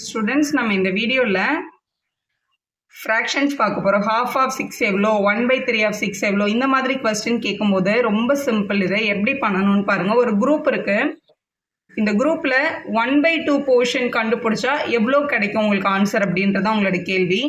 Students நம்ம இந்த வீடியோவில் ஃப்ராக்ஷன்ஸ் பார்க்க போகிறோம். half of 6 எவ்வளோ, 1/3 of 6 எவ்வளோ, இந்த மாதிரி கொஸ்டின் கேட்கும்போது ரொம்ப சிம்பிள். இதை எப்படி பண்ணணும்னு பாருங்கள். ஒரு குரூப் இருக்குது. இந்த குரூப்பில் 1/2 போர்ஷன் கண்டுபிடிச்சா எவ்வளோ கிடைக்கும் உங்களுக்கு ஆன்சர் அப்படின்றதான் உங்களோட கேள்வி.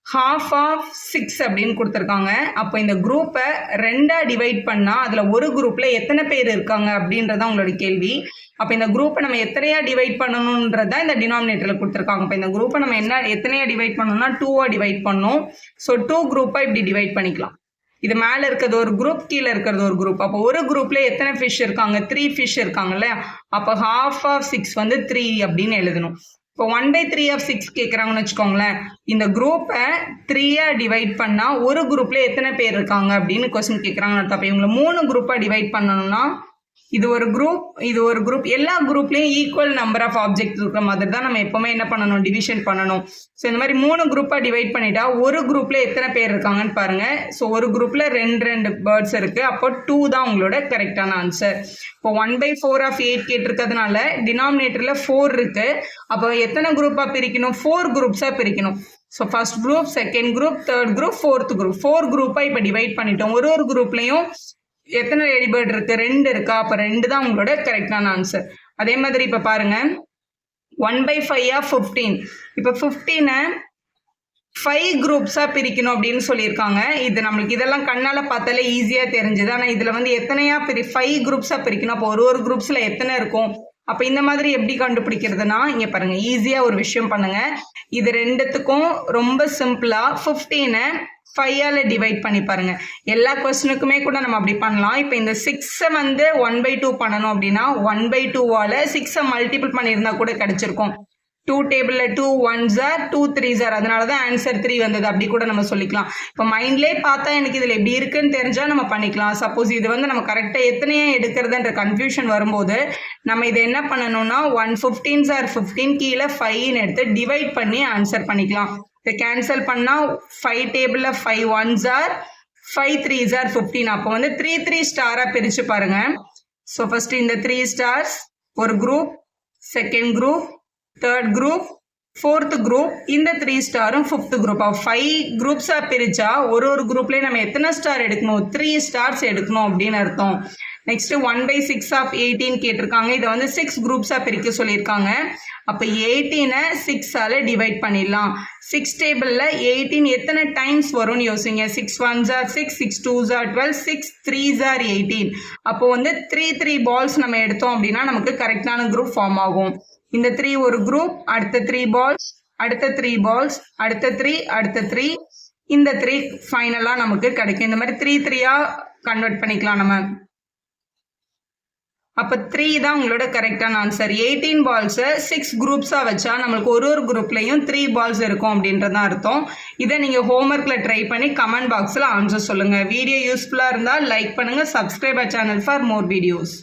half of 6 அப்படின்னு கொடுத்துருக்காங்க. அப்போ இந்த குரூப்பை 2ஆ டிவைட் பண்ணால் அதில் ஒரு குரூப்பில் எத்தனை பேர் இருக்காங்க அப்படின்றதான் உங்களோட கேள்வி. அப்போ இந்த குரூப்பை நம்ம எத்தனையா டிவைட் பண்ணணுன்றதா இந்த டினாமினேட்டரில் கொடுத்துருக்காங்க. இப்போ இந்த குரூப்பை நம்ம எத்தனையா டிவைட் பண்ணணும்னா 2ஆ டிவைட் பண்ணணும். ஸோ 2 குரூப்பாக இப்படி டிவைட் பண்ணிக்கலாம். இது மேலே இருக்கிறது ஒரு குரூப், கீழே இருக்கிறது ஒரு குரூப். அப்போ ஒரு குரூப்ல எத்தனை ஃபிஷ் இருக்காங்க? 3 ஃபிஷ் இருக்காங்கல்ல. அப்போ half of 6 வந்து 3 அப்படின்னு எழுதணும். இப்போ 1/3 of 6 கேட்குறாங்கன்னு வச்சுக்கோங்களேன். இந்த குரூப்பை 3ஆ டிவைட் பண்ணால் ஒரு குரூப்ல எத்தனை பேர் இருக்காங்க அப்படின்னு கொஸ்டின் கேட்குறாங்கன்னு அர்த்தம். அப்போ இவங்களை 3 குரூப்பாக டிவைட் பண்ணணும்னா இது ஒரு குரூப், இது ஒரு குரூப். எல்லா குரூப்லேயும் ஈக்குவல் நம்பர் ஆஃப் ஆப்ஜெக்ட் இருக்கிற மாதிரி தான் நம்ம எப்பவுமே என்ன பண்ணணும், டிவிஷன் பண்ணணும். ஸோ இந்த மாதிரி 3 குரூப்பாக டிவைட் பண்ணிட்டா ஒரு குரூப்ல எத்தனை பேர் இருக்காங்கன்னு பாருங்க. ஸோ ஒரு குரூப்ல 2 பேர்ட்ஸ் இருக்கு. அப்போ 2 தான் உங்களோட கரெக்டான ஆன்சர். இப்போ 1/4 of 8 கேட்டிருக்கிறதுனால டினாமினேட்டர்ல 4 இருக்கு. அப்போ எத்தனை குரூப்பாக பிரிக்கணும்? 4 குரூப்ஸாக பிரிக்கணும். So first group, second group, third group, fourth group. 4 குரூப்பாக இப்போ டிவைட் பண்ணிட்டோம். ஒரு குரூப்லையும் எத்தனை லேடி பேர்ட் இருக்கு? 2 இருக்கா. அப்போ 2 தான் உங்களோட கரெக்டான ஆன்சர். அதே மாதிரி இப்போ பாருங்க, 1/5 of 15. இப்போ 15 5 குரூப்ஸாக பிரிக்கணும் அப்படின்னு சொல்லியிருக்காங்க. இது நம்மளுக்கு இதெல்லாம் கண்ணால் பார்த்தாலே ஈஸியாக தெரிஞ்சுது. ஆனால் இதில் வந்து எத்தனையா 5 குரூப்ஸாக பிரிக்கணும். அப்போ ஒரு குரூப்ஸில் எத்தனை இருக்கும்? அப்போ இந்த மாதிரி எப்படி கண்டுபிடிக்கிறதுனா, இங்கே பாருங்க, ஈஸியாக ஒரு விஷயம் பண்ணுங்க. இது ரெண்டுத்துக்கும் ரொம்ப சிம்பிளா 15 5ஆல டிவைட் பண்ணி பாருங்க. எல்லா கொஸ்டினுக்குமே கூட நம்ம அப்படி பண்ணலாம். இப்போ இந்த 6 வந்து 1/2 பண்ணணும் அப்படின்னா 1/2ஆல 6 மல்டிபிள் பண்ணியிருந்தா கூட கிடைச்சிருக்கும். 2 டேபிளில் 2 1s are 2 3s are. அதனால தான் ஆன்சர் 3 வந்தது. அப்படி கூட நம்ம சொல்லிக்கலாம். இப்போ மைண்ட்லேயே பார்த்தா எனக்கு இதில் எப்படி இருக்குன்னு தெரிஞ்சால் நம்ம பண்ணிக்கலாம். சப்போஸ் இது வந்து நம்ம கரெக்டாக எத்தனையா எடுக்கிறதுன்ற கன்ஃபியூஷன் வரும்போது நம்ம இதை என்ன பண்ணணும்னா 1 15s are 15 கீழே 5ன்னு எடுத்து டிவைட் பண்ணி ஆன்சர் பண்ணிக்கலாம். இதை கேன்சல் பண்ணால் 5 டேபிளில் 5 1s are 5 3s are 15. அப்போ வந்து 3 ஸ்டாராக பிரித்து பாருங்க. ஸோ ஃபர்ஸ்ட் இந்த 3 ஸ்டார்ஸ் ஒரு group, second group, third group, fourth group, இந்த 3 ஸ்டாரும் 5th குரூப். 5 குரூப்ஸாக பிரித்தா ஒரு குரூப்லேயே நம்ம எத்தனை ஸ்டார் எடுக்கணும்? 3 ஸ்டார்ஸ் எடுக்கணும் அப்படின்னு அர்த்தம். நெக்ஸ்ட் 1/6 of 18 கேட்டிருக்காங்க. இதை வந்து 6 குரூப்ஸாக பிரிக்க சொல்லியிருக்காங்க. அப்போ 18 6ஆல டிவைட் பண்ணிடலாம். 6 டேபிளில் 18 எத்தனை டைம்ஸ் வரும்னு யோசிங்க. 6 1s are 6, 6 2s are 12, 6 3s are 18. அப்போ வந்து 3 பால்ஸ் நம்ம எடுத்தோம் அப்படின்னா நமக்கு கரெக்டான குரூப் ஃபார்ம் ஆகும். இந்த 3 ஒரு குரூப், அடுத்த 3 பால்ஸ், அடுத்த 3 பால்ஸ், அடுத்த 3, அடுத்த 3, இந்த 3 ஃபைனலாக நமக்கு கிடைக்கும். இந்த மாதிரி 3 கன்வெர்ட் பண்ணிக்கலாம் நம்ம. அப்போ 3 தான் உங்களோட கரெக்டான ஆன்சர். 18 பால்ஸை 6 குரூப்ஸாக வச்சா நம்மளுக்கு ஒரு குரூப்லையும் 3 பால்ஸ் இருக்கும் அப்படின்றதான் அர்த்தம். இதை நீங்கள் ஹோம்ஒர்க்கில் ட்ரை பண்ணி கமெண்ட் பாக்ஸில் ஆன்சர் சொல்லுங்கள். வீடியோ யூஸ்ஃபுல்லாக இருந்தால் லைக் பண்ணுங்கள். Subscribe our channel for more videos.